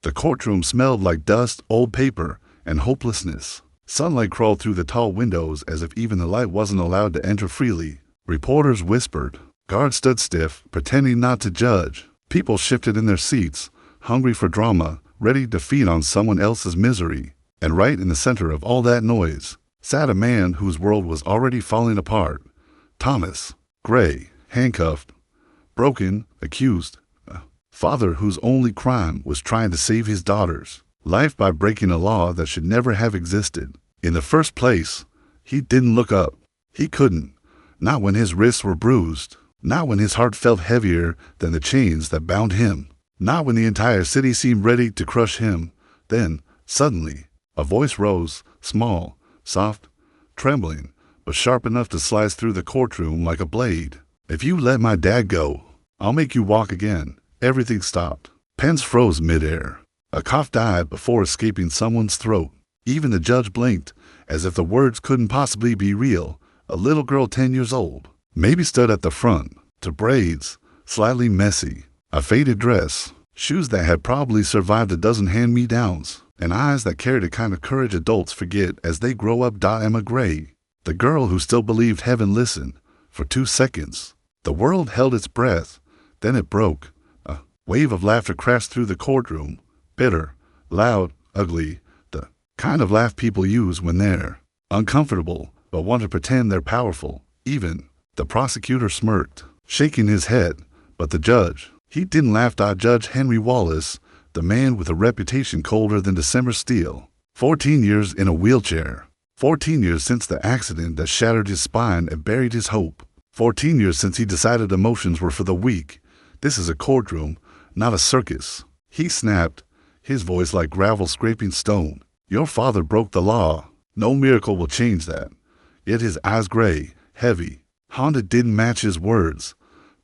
The courtroom smelled like dust, old paper, and hopelessness. Sunlight crawled through the tall windows as if even the light wasn't allowed to enter freely. Reporters whispered. Guards stood stiff, pretending not to judge. People shifted in their seats, hungry for drama, ready to feed on someone else's misery. And right in the center of all that noise sat a man whose world was already falling apart. Thomas, gray, handcuffed, broken, accused. A father whose only crime was trying to save his daughter's life by breaking a law that should never have existed. In the first place, he didn't look up. He couldn't. Not when his wrists were bruised. Not when his heart felt heavier than the chains that bound him. Not when the entire city seemed ready to crush him. Then, suddenly, a voice rose, small, soft, trembling, but sharp enough to slice through the courtroom like a blade. If you let my dad go, I'll make you walk again. Everything stopped. Pens froze midair. A cough died before escaping someone's throat. Even the judge blinked, as if the words couldn't possibly be real. A little girl 10 years old, maybe stood at the front, to braids, slightly messy, a faded dress, shoes that had probably survived a dozen hand-me-downs, and eyes that carried a kind of courage adults forget as they grow up. Emma Gray, the girl who still believed heaven listened. For 2 seconds, the world held its breath. Then it broke. A wave of laughter crashed through the courtroom. Bitter, loud, ugly, the kind of laugh people use when they're uncomfortable but want to pretend they're powerful. Even the prosecutor smirked, shaking his head, but the judge, he didn't laugh. Judge Henry Wallace, the man with a reputation colder than December steel. 14 years in a wheelchair. 14 years since the accident that shattered his spine and buried his hope. 14 years since he decided emotions were for the weak. This is a courtroom, not a circus. He snapped, his voice like gravel scraping stone. Your father broke the law. No miracle will change that. Yet his eyes gray, heavy, haunted didn't match his words.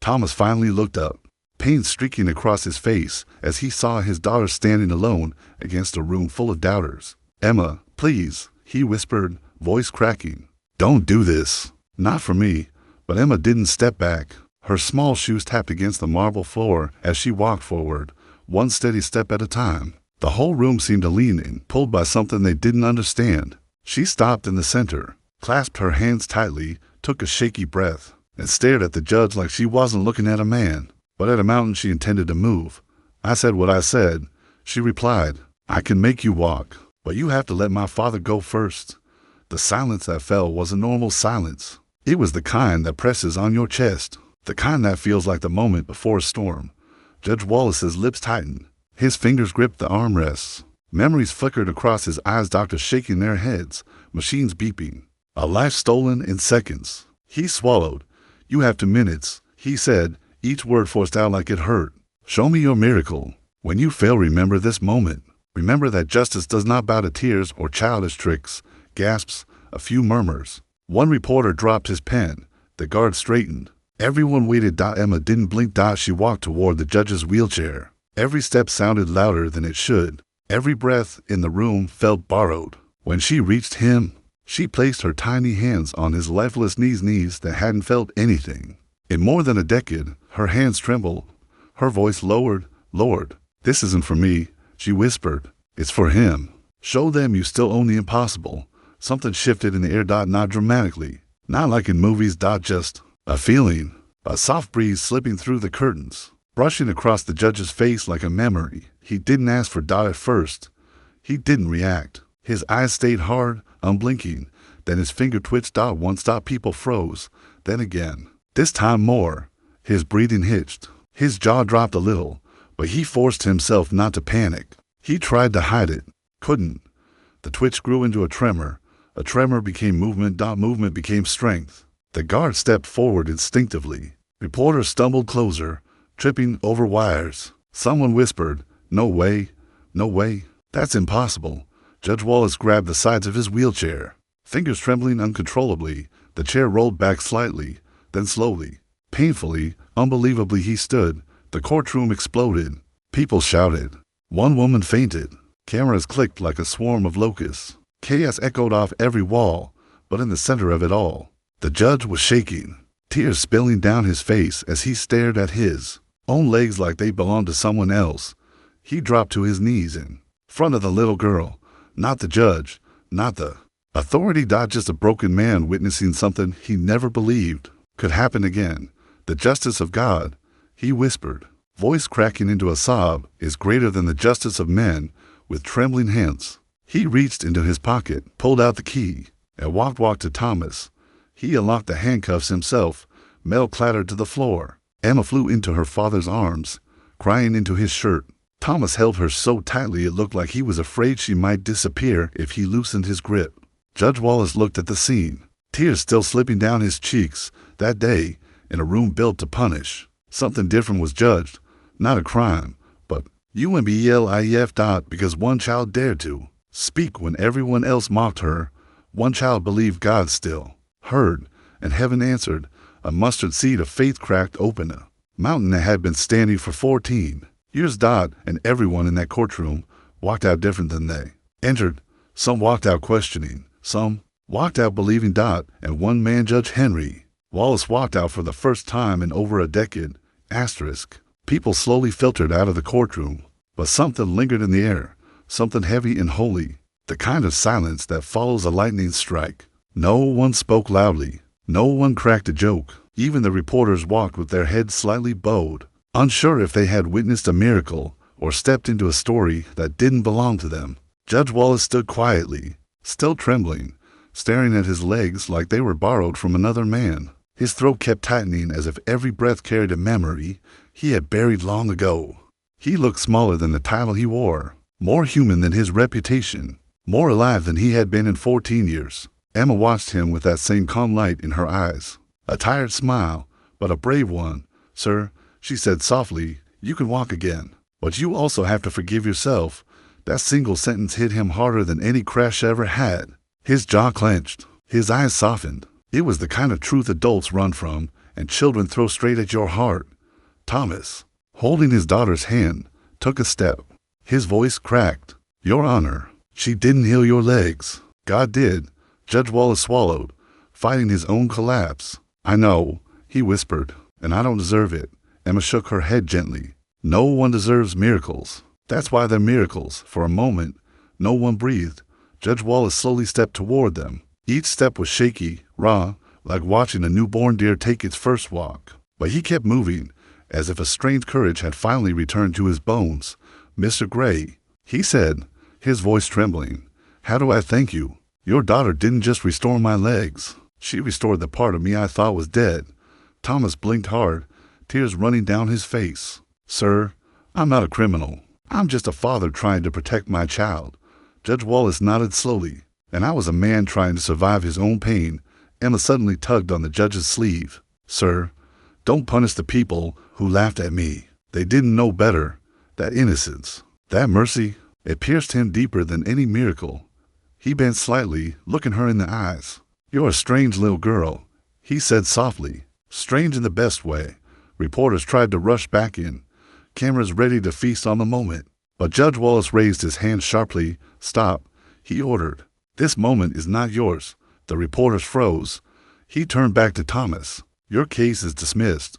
Thomas finally looked up, pain streaking across his face as he saw his daughter standing alone against a room full of doubters. Emma, please, he whispered, voice cracking. Don't do this. Not for me. But Emma didn't step back. Her small shoes tapped against the marble floor as she walked forward, one steady step at a time. The whole room seemed to lean in, pulled by something they didn't understand. She stopped in the center, clasped her hands tightly, took a shaky breath, and stared at the judge like she wasn't looking at a man, but at a mountain she intended to move. I said what I said, she replied. I can make you walk, but you have to let my father go first. The silence that fell was a normal silence. It was the kind that presses on your chest, the kind that feels like the moment before a storm. Judge Wallace's lips tightened. His fingers gripped the armrests. Memories flickered across his eyes, doctors shaking their heads, machines beeping. A life stolen in seconds. He swallowed. You have 2 minutes, he said, each word forced out like it hurt. Show me your miracle. When you fail, remember this moment. Remember that justice does not bow to tears or childish tricks, gasps, a few murmurs. One reporter dropped his pen. The guard straightened. Everyone waited. Emma didn't blink. She walked toward the judge's wheelchair. Every step sounded louder than it should. Every breath in the room felt borrowed. When she reached him, she placed her tiny hands on his lifeless knees that hadn't felt anything. In more than a decade, her hands trembled. Her voice lowered. Lord, this isn't for me, she whispered. It's for him. Show them you still own the impossible. Something shifted in the air. Not dramatically. Not like in movies. Just a feeling. A soft breeze slipping through the curtains, brushing across the judge's face like a memory. He didn't ask for at first. He didn't react. His eyes stayed hard, unblinking. Then his finger twitched. Once people froze. Then again. This time more. His breathing hitched. His jaw dropped a little, but he forced himself not to panic. He tried to hide it. Couldn't. The twitch grew into a tremor. A tremor became movement. Movement became strength. The guard stepped forward instinctively. Reporters stumbled closer, tripping over wires. Someone whispered, no way, no way, that's impossible. Judge Wallace grabbed the sides of his wheelchair. Fingers trembling uncontrollably, the chair rolled back slightly, then slowly, painfully, unbelievably he stood. The courtroom exploded. People shouted. One woman fainted. Cameras clicked like a swarm of locusts. Chaos echoed off every wall, but in the center of it all, the judge was shaking, tears spilling down his face as he stared at his own legs like they belonged to someone else. He dropped to his knees in front of the little girl, not the judge, not the authority. Just a broken man witnessing something he never believed could happen again. The justice of God, he whispered, voice cracking into a sob, is greater than the justice of men. With trembling hands, he reached into his pocket, pulled out the key, and walked to Thomas. He unlocked the handcuffs himself. Mel clattered to the floor. Emma flew into her father's arms, crying into his shirt. Thomas held her so tightly it looked like he was afraid she might disappear if he loosened his grip. Judge Wallace looked at the scene, tears still slipping down his cheeks. That day, in a room built to punish, something different was judged. Not a crime, but UMBLIF. Because one child dared to speak when everyone else mocked her. One child believed God still heard, and heaven answered. A mustard seed of faith cracked open a mountain that had been standing for 14 years. And everyone in that courtroom walked out different than they entered. Some walked out questioning, some walked out believing. And one man, Judge Henry Wallace, walked out for the first time in over a decade. People slowly filtered out of the courtroom, but something lingered in the air, something heavy and holy, the kind of silence that follows a lightning strike. No one spoke loudly. No one cracked a joke. Even the reporters walked with their heads slightly bowed, unsure if they had witnessed a miracle or stepped into a story that didn't belong to them. Judge Wallace stood quietly, still trembling, staring at his legs like they were borrowed from another man. His throat kept tightening as if every breath carried a memory he had buried long ago. He looked smaller than the title he wore, more human than his reputation, more alive than he had been in 14 years. Emma watched him with that same calm light in her eyes, a tired smile, but a brave one. Sir, she said softly, you can walk again, but you also have to forgive yourself. That single sentence hit him harder than any crash ever had. His jaw clenched, his eyes softened. It was the kind of truth adults run from and children throw straight at your heart. Thomas, holding his daughter's hand, took a step. His voice cracked. Your Honor, she didn't heal your legs. God did. Judge Wallace swallowed, fighting his own collapse. I know, he whispered, and I don't deserve it. Emma shook her head gently. No one deserves miracles. That's why they're miracles. For a moment, no one breathed. Judge Wallace slowly stepped toward them. Each step was shaky, raw, like watching a newborn deer take its first walk. But he kept moving, as if a strange courage had finally returned to his bones. Mr. Gray, he said, his voice trembling, how do I thank you? Your daughter didn't just restore my legs. She restored the part of me I thought was dead. Thomas blinked hard, tears running down his face. Sir, I'm not a criminal. I'm just a father trying to protect my child. Judge Wallace nodded slowly. And I was a man trying to survive his own pain. Emma suddenly tugged on the judge's sleeve. Sir, don't punish the people who laughed at me. They didn't know better. That innocence, that mercy, it pierced him deeper than any miracle. He bent slightly, looking her in the eyes. You're a strange little girl, he said softly. Strange in the best way. Reporters tried to rush back in, cameras ready to feast on the moment. But Judge Wallace raised his hand sharply. Stop, he ordered. This moment is not yours. The reporters froze. He turned back to Thomas. Your case is dismissed.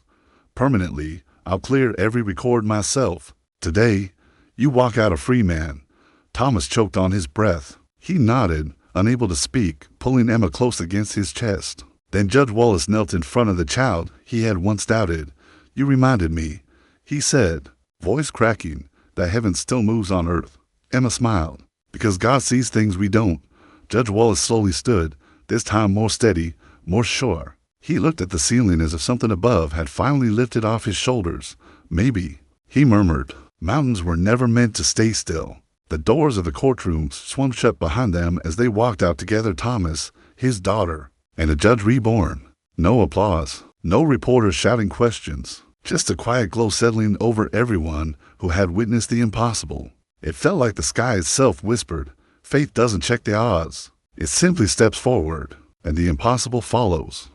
Permanently, I'll clear every record myself. Today, you walk out a free man. Thomas choked on his breath. He nodded, unable to speak, pulling Emma close against his chest. Then Judge Wallace knelt in front of the child he had once doubted. You reminded me, he said, voice cracking, that heaven still moves on earth. Emma smiled. Because God sees things we don't. Judge Wallace slowly stood, this time more steady, more sure. He looked at the ceiling as if something above had finally lifted off his shoulders. Maybe, he murmured, mountains were never meant to stay still. The doors of the courtroom swung shut behind them as they walked out together. Thomas, his daughter, and a judge reborn. No applause, no reporters shouting questions, just a quiet glow settling over everyone who had witnessed the impossible. It felt like the sky itself whispered, faith doesn't check the odds. It simply steps forward, and the impossible follows.